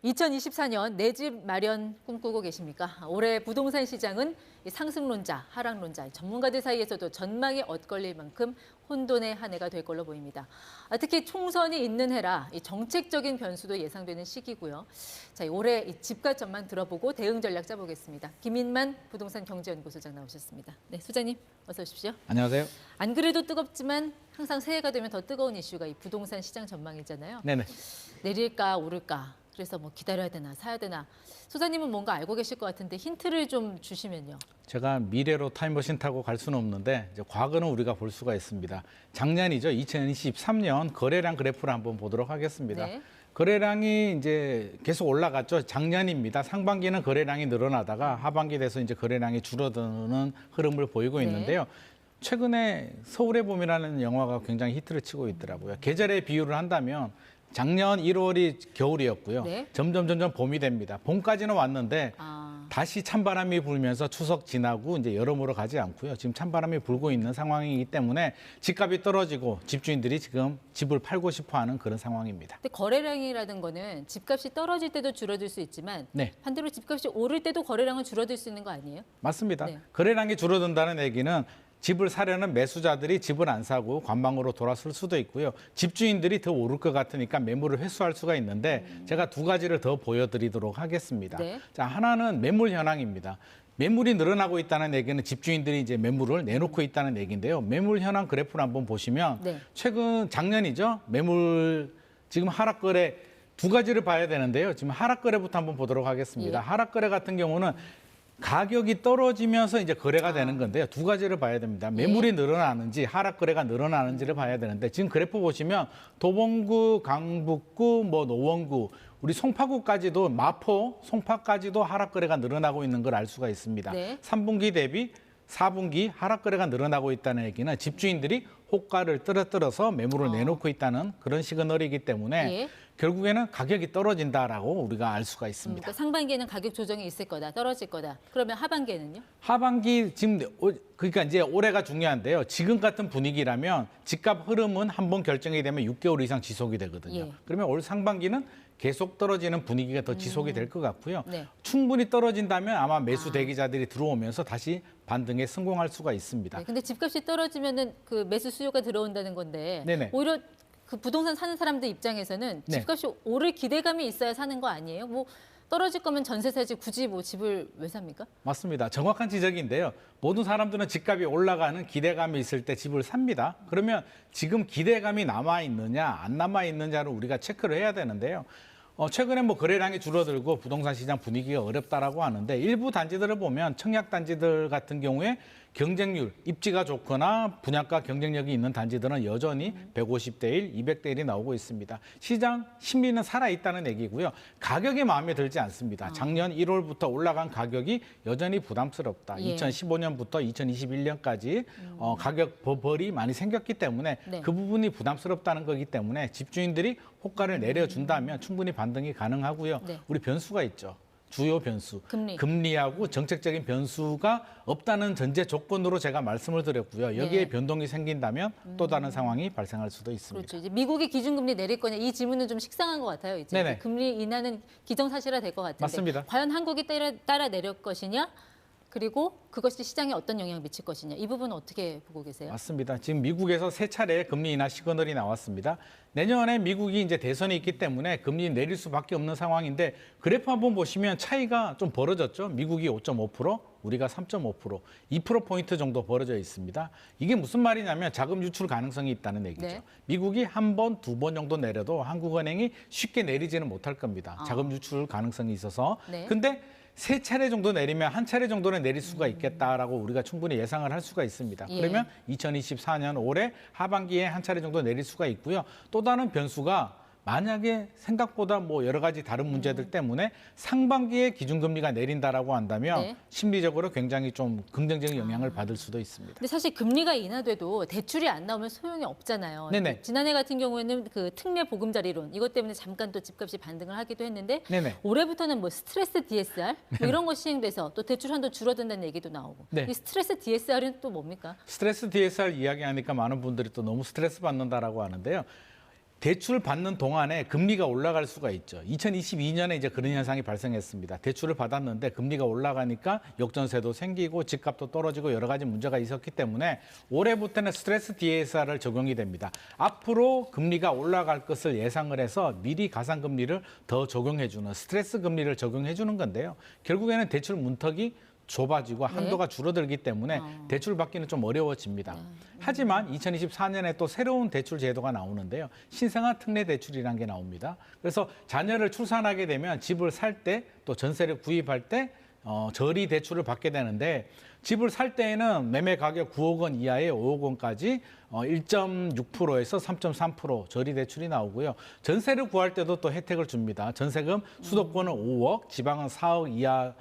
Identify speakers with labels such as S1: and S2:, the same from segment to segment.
S1: 2024년 내 집 마련 꿈꾸고 계십니까? 올해 부동산 시장은 상승론자, 하락론자, 전문가들 사이에서도 전망이 엇갈릴 만큼 혼돈의 한 해가 될 걸로 보입니다. 특히 총선이 있는 해라 정책적인 변수도 예상되는 시기고요. 자, 올해 집값 전망 들어보고 대응 전략 짜보겠습니다. 김인만 부동산 경제연구소장 나오셨습니다. 네, 소장님 어서 오십시오.
S2: 안녕하세요.
S1: 안 그래도 뜨겁지만 항상 새해가 되면 더 뜨거운 이슈가 이 부동산 시장 전망이잖아요.
S2: 네네.
S1: 내릴까 오를까. 그래서 뭐 기다려야 되나 사야 되나. 소장님은 뭔가 알고 계실 것 같은데 힌트를 좀 주시면요.
S2: 제가 미래로 타임머신 타고 갈 수는 없는데 이제 과거는 우리가 볼 수가 있습니다. 작년이죠. 2023년 거래량 그래프를 한번 보도록 하겠습니다.
S1: 네.
S2: 거래량이 이제 계속 올라갔죠. 작년입니다. 상반기는 거래량이 늘어나다가 하반기 돼서 이제 거래량이 줄어드는 흐름을 보이고
S1: 네.
S2: 있는데요. 최근에 서울의 봄이라는 영화가 굉장히 히트를 치고 있더라고요. 계절의 비유를 한다면 작년 1월이 겨울이었고요.
S1: 네.
S2: 점점 봄이 됩니다. 봄까지는 왔는데 다시 찬바람이 불면서 추석 지나고 이제 여름으로 가지 않고요. 지금 찬바람이 불고 있는 상황이기 때문에 집값이 떨어지고 집주인들이 지금 집을 팔고 싶어하는 그런 상황입니다.
S1: 근데 거래량이라는 거는 집값이 떨어질 때도 줄어들 수 있지만
S2: 네.
S1: 반대로 집값이 오를 때도 거래량은 줄어들 수 있는 거 아니에요?
S2: 맞습니다.
S1: 네.
S2: 거래량이 줄어든다는 얘기는 집을 사려는 매수자들이 집을 안 사고 관방으로 돌아설 수도 있고요. 집주인들이 더 오를 것 같으니까 매물을 회수할 수가 있는데 제가 두 가지를 더 보여드리도록 하겠습니다.
S1: 네.
S2: 자, 하나는 매물 현황입니다. 매물이 늘어나고 있다는 얘기는 집주인들이 이제 매물을 내놓고 있다는 얘기인데요. 매물 현황 그래프를 한번 보시면
S1: 네.
S2: 최근 작년이죠. 매물 지금 하락 거래 두 가지를 봐야 되는데요. 지금 하락 거래부터 한번 보도록 하겠습니다.
S1: 예.
S2: 하락 거래 같은 경우는 가격이 떨어지면서 이제 거래가 되는 건데요. 두 가지를 봐야 됩니다. 매물이 늘어나는지 하락 거래가 늘어나는지를 봐야 되는데 지금 그래프 보시면 도봉구, 강북구, 노원구, 우리 송파구까지도 마포, 송파까지도 하락 거래가 늘어나고 있는 걸 알 수가 있습니다.
S1: 네.
S2: 3분기 대비 4분기 하락 거래가 늘어나고 있다는 얘기는 집주인들이 호가를 떨어뜨려서 매물을 내놓고 있다는 그런 시그널이기 때문에
S1: 예.
S2: 결국에는 가격이 떨어진다라고 우리가 알 수가 있습니다.
S1: 그러니까 상반기에는 가격 조정이 있을 거다, 떨어질 거다. 그러면 하반기에는요?
S2: 하반기 지금 그러니까 이제 올해가 중요한데요. 지금 같은 분위기라면 집값 흐름은 한번 결정이 되면 6개월 이상 지속이 되거든요.
S1: 예.
S2: 그러면 올 상반기는 계속 떨어지는 분위기가 더 지속이 될 것 같고요.
S1: 네.
S2: 충분히 떨어진다면 아마 매수 대기자들이 들어오면서 다시 반등에 성공할 수가 있습니다.
S1: 네, 근데 집값이 떨어지면은 그 매수 수요가 들어온다는 건데
S2: 네네.
S1: 오히려 그 부동산 사는 사람들 입장에서는
S2: 네.
S1: 집값이 오를 기대감이 있어야 사는 거 아니에요? 뭐 떨어질 거면 전세 사지 굳이 뭐 집을 왜 삽니까?
S2: 맞습니다. 정확한 지적인데요. 모든 사람들은 집값이 올라가는 기대감이 있을 때 집을 삽니다. 그러면 지금 기대감이 남아있느냐 안 남아있느냐를 우리가 체크를 해야 되는데요. 최근에 거래량이 줄어들고 부동산 시장 분위기가 어렵다라고 하는데 일부 단지들을 보면 청약 단지들 같은 경우에 경쟁률, 입지가 좋거나 분양가 경쟁력이 있는 단지들은 여전히 150대 1, 200대 1이 나오고 있습니다. 시장 심리는 살아있다는 얘기고요. 가격이 마음에 들지 않습니다. 작년 1월부터 올라간 가격이 여전히 부담스럽다.
S1: 예.
S2: 2015년부터 2021년까지 가격 버블이 많이 생겼기 때문에
S1: 네.
S2: 그 부분이 부담스럽다는 거기 때문에 집주인들이 호가를 내려준다면 충분히 반등이 가능하고요.
S1: 네.
S2: 우리 변수가 있죠. 주요 변수,
S1: 금리.
S2: 금리하고 정책적인 변수가 없다는 전제 조건으로 제가 말씀을 드렸고요. 여기에
S1: 네.
S2: 변동이 생긴다면 또 다른 상황이 발생할 수도 있습니다.
S1: 그렇죠. 이제 미국이 기준금리 내릴 거냐 이 질문은 좀 식상한 것 같아요. 이제
S2: 네네.
S1: 금리 인하는 기정사실화 될 것 같은데
S2: 맞습니다.
S1: 과연 한국이 따라 내릴 것이냐? 그리고 그것이 시장에 어떤 영향을 미칠 것이냐 이 부분은 어떻게 보고 계세요?
S2: 맞습니다. 지금 미국에서 세 차례 금리 인하 시그널이 나왔습니다. 내년에 미국이 이제 대선이 있기 때문에 금리 내릴 수밖에 없는 상황인데 그래프 한번 보시면 차이가 좀 벌어졌죠. 미국이 5.5%, 우리가 3.5%, 2%포인트 정도 벌어져 있습니다. 이게 무슨 말이냐면 자금 유출 가능성이 있다는 얘기죠.
S1: 네.
S2: 미국이 한 번, 두 번 정도 내려도 한국은행이 쉽게 내리지는 못할 겁니다. 자금 유출 가능성이 있어서.
S1: 네.
S2: 근데 세 차례 정도 내리면 한 차례 정도는 내릴 수가 있겠다라고 우리가 충분히 예상을 할 수가 있습니다.
S1: 예.
S2: 그러면 2024년 올해 하반기에 한 차례 정도 내릴 수가 있고요. 또 다른 변수가 만약에 생각보다 여러 가지 다른 문제들 때문에 상반기에 기준금리가 내린다라고 한다면
S1: 네.
S2: 심리적으로 굉장히 좀 긍정적인 영향을 받을 수도 있습니다.
S1: 근데 사실 금리가 인하돼도 대출이 안 나오면 소용이 없잖아요.
S2: 네네.
S1: 지난해 같은 경우에는 그 특례 보금자리론 이것 때문에 잠깐 또 집값이 반등을 하기도 했는데
S2: 네네.
S1: 올해부터는 스트레스 DSR 이런 거 시행돼서 또 대출 한도 줄어든다는 얘기도 나오고
S2: 네.
S1: 이 스트레스 DSR은 또 뭡니까?
S2: 스트레스 DSR 이야기하니까 많은 분들이 또 너무 스트레스 받는다라고 하는데요. 대출 받는 동안에 금리가 올라갈 수가 있죠. 2022년에 이제 그런 현상이 발생했습니다. 대출을 받았는데 금리가 올라가니까 역전세도 생기고 집값도 떨어지고 여러 가지 문제가 있었기 때문에 올해부터는 스트레스 DSR을 적용이 됩니다. 앞으로 금리가 올라갈 것을 예상을 해서 미리 가상금리를 더 적용해주는 스트레스 금리를 적용해주는 건데요. 결국에는 대출 문턱이 좁아지고 한도가 줄어들기 때문에 대출 받기는 좀 어려워집니다. 하지만 2024년에 또 새로운 대출 제도가 나오는데요. 신생아 특례 대출이라는 게 나옵니다. 그래서 자녀를 출산하게 되면 집을 살 때 또 전세를 구입할 때 저리 대출을 받게 되는데 집을 살 때에는 매매 가격 9억 원 이하의 5억 원까지 1.6%에서 3.3% 저리 대출이 나오고요. 전세를 구할 때도 또 혜택을 줍니다. 전세금 수도권은 5억, 지방은 4억 이하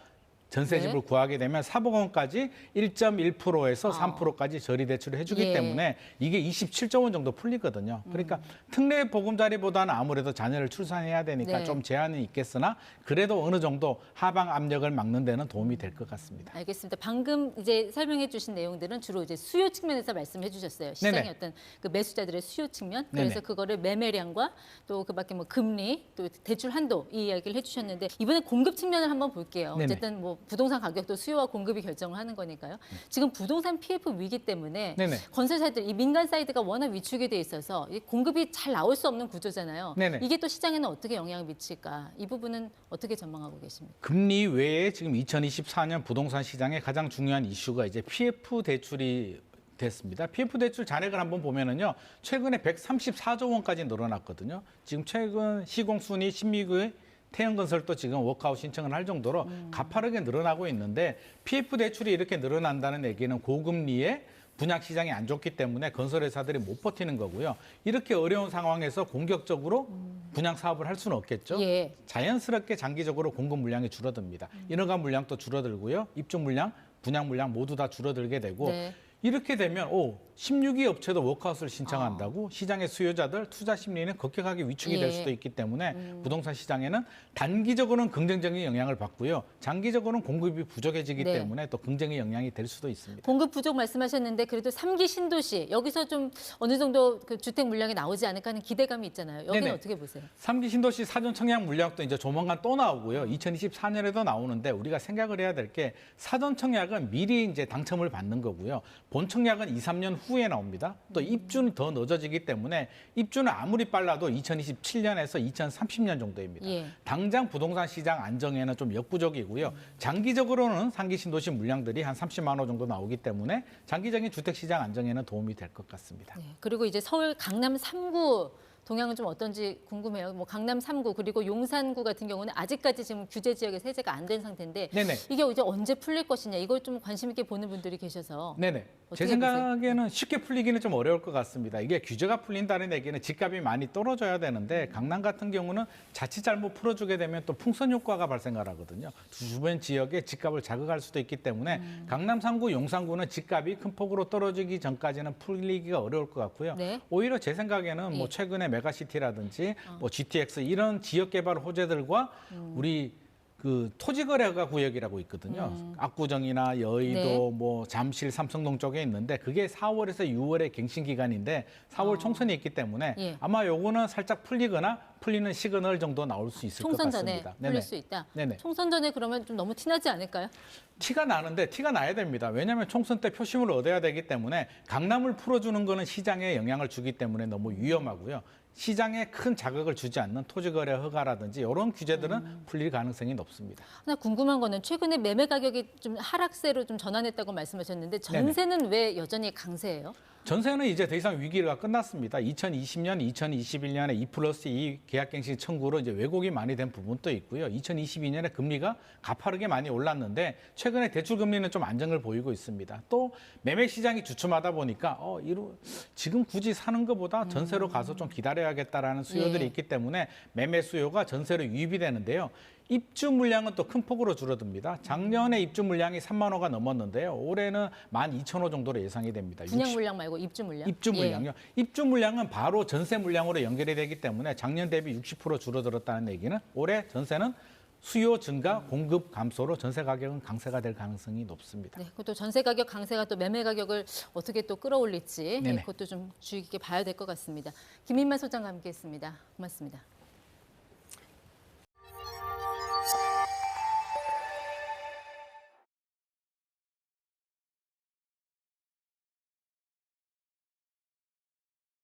S2: 전세집을
S1: 네.
S2: 구하게 되면 4억 원까지 1.1%에서 3%까지 저리 대출을 해주기
S1: 예.
S2: 때문에 이게 27조 원 정도 풀리거든요. 그러니까 특례 보금자리보다는 아무래도 자녀를 출산해야 되니까
S1: 네.
S2: 좀 제한이 있겠으나 그래도 어느 정도 하방 압력을 막는 데는 도움이 될 것 같습니다.
S1: 알겠습니다. 방금 이제 설명해 주신 내용들은 주로 이제 수요 측면에서 말씀해 주셨어요. 시장의
S2: 네네.
S1: 어떤 그 매수자들의 수요 측면. 그래서
S2: 네네.
S1: 그거를 매매량과 또 그밖에 뭐 금리, 또 대출 한도 이 이야기를 해 주셨는데 이번에 공급 측면을 한번 볼게요.
S2: 네네.
S1: 어쨌든 뭐 부동산 가격도 수요와 공급이 결정을 하는 거니까요. 지금 부동산 PF 위기 때문에
S2: 네네.
S1: 건설사들 이 민간 사이드가 워낙 위축이 돼 있어서 이 공급이 잘 나올 수 없는 구조잖아요.
S2: 네네.
S1: 이게 또 시장에는 어떻게 영향을 미칠까? 이 부분은 어떻게 전망하고 계십니까?
S2: 금리 외에 지금 2024년 부동산 시장의 가장 중요한 이슈가 이제 PF 대출이 됐습니다. PF 대출 잔액을 한번 보면은요, 최근에 134조 원까지 늘어났거든요. 지금 최근 시공순위 신미구의 태형건설도 지금 워크아웃 신청을 할 정도로 가파르게 늘어나고 있는데 PF 대출이 이렇게 늘어난다는 얘기는 고금리에 분양 시장이 안 좋기 때문에 건설회사들이 못 버티는 거고요. 이렇게 어려운 상황에서 공격적으로 분양 사업을 할 수는 없겠죠.
S1: 예.
S2: 자연스럽게 장기적으로 공급 물량이 줄어듭니다. 인허가 물량도 줄어들고요. 입주 물량, 분양 물량 모두 다 줄어들게 되고
S1: 네.
S2: 이렇게 되면 16위 업체도 워크아웃을 신청한다고 시장의 수요자들 투자 심리는 급격하게 위축이 될
S1: 예.
S2: 수도 있기 때문에 부동산 시장에는 단기적으로는 긍정적인 영향을 받고요. 장기적으로는 공급이 부족해지기
S1: 네.
S2: 때문에 또 긍정의 영향이 될 수도 있습니다.
S1: 공급 부족 말씀하셨는데 그래도 3기 신도시 여기서 좀 어느 정도 그 주택 물량이 나오지 않을까 하는 기대감이 있잖아요. 여기는
S2: 네네.
S1: 어떻게 보세요?
S2: 3기 신도시 사전 청약 물량도 이제 조만간 또 나오고요. 2024년에도 나오는데 우리가 생각을 해야 될 게 사전 청약은 미리 이제 당첨을 받는 거고요. 본 청약은 2, 3년 후에 나옵니다. 또 입주는 더 늦어지기 때문에 입주는 아무리 빨라도 2027년에서 2030년 정도입니다.
S1: 예.
S2: 당장 부동산 시장 안정에는 좀 역부족이고요. 장기적으로는 상기 신도시 물량들이 한 30만 호 정도 나오기 때문에 장기적인 주택 시장 안정에는 도움이 될 것 같습니다.
S1: 네. 그리고 이제 서울 강남 3구 동향은 좀 어떤지 궁금해요. 뭐 강남 3구 그리고 용산구 같은 경우는 아직까지 지금 규제 지역에서 해제가 안 된 상태인데
S2: 네네.
S1: 이게 이제 언제 풀릴 것이냐 이걸 좀 관심 있게 보는 분들이 계셔서
S2: 네네. 제
S1: 어떻게
S2: 생각에는 쉽게 풀리기는 좀 어려울 것 같습니다. 이게 규제가 풀린다는 얘기는 집값이 많이 떨어져야 되는데 강남 같은 경우는 자칫 잘못 풀어주게 되면 또 풍선 효과가 발생을 하거든요. 주변 지역의 집값을 자극할 수도 있기 때문에 강남 3구, 용산구는 집값이 큰 폭으로 떨어지기 전까지는 풀리기가 어려울 것 같고요.
S1: 네.
S2: 오히려 제 생각에는 뭐
S1: 예.
S2: 최근에 메가시티라든지 뭐 GTX 이런 지역 개발 호재들과 우리 그 토지거래가 구역이라고 있거든요. 압구정이나 여의도,
S1: 네.
S2: 뭐 잠실, 삼성동 쪽에 있는데 그게 4월에서 6월의 갱신 기간인데 4월 총선이 있기 때문에
S1: 예.
S2: 아마 요거는 살짝 풀리거나 풀리는 시그널 정도 나올 수 있을 것
S1: 총선 전에
S2: 같습니다.
S1: 풀릴 수 있다.
S2: 네네.
S1: 총선 전에 그러면 좀 너무 티나지 않을까요?
S2: 티가 나는데 티가 나야 됩니다. 왜냐하면 총선 때 표심을 얻어야 되기 때문에 강남을 풀어주는 거는 시장에 영향을 주기 때문에 너무 위험하고요. 시장에 큰 자극을 주지 않는 토지거래 허가라든지 이런 규제들은 풀릴 가능성이 높습니다.
S1: 하나 궁금한 거는 최근에 매매 가격이 좀 하락세로 좀 전환했다고 말씀하셨는데 전세는 왜 여전히 강세예요?
S2: 전세는 이제 더 이상 위기가 끝났습니다. 2020년, 2021년에 2+2 계약갱신 청구로 이제 왜곡이 많이 된 부분도 있고요. 2022년에 금리가 가파르게 많이 올랐는데 최근에 대출 금리는 좀 안정을 보이고 있습니다. 또 매매 시장이 주춤하다 보니까 지금 굳이 사는 것보다 전세로 가서 좀 기다려야겠다라는 수요들이
S1: 예.
S2: 있기 때문에 매매 수요가 전세로 유입이 되는데요. 입주 물량은 또 큰 폭으로 줄어듭니다. 작년에 입주 물량이 3만 호가 넘었는데요. 올해는 12,000호 정도로 예상이 됩니다.
S1: 분양 물량 말고 입주 물량?
S2: 입주
S1: 예.
S2: 물량요. 입주 물량은 바로 전세 물량으로 연결이 되기 때문에 작년 대비 60% 줄어들었다는 얘기는 올해 전세는 수요 증가, 공급 감소로 전세 가격은 강세가 될 가능성이 높습니다.
S1: 네, 그것도 전세 가격 강세가 또 매매 가격을 어떻게 또 끌어올릴지
S2: 네네.
S1: 그것도 좀 주의 깊게 봐야 될 것 같습니다. 김인만 소장과 함께했습니다. 고맙습니다.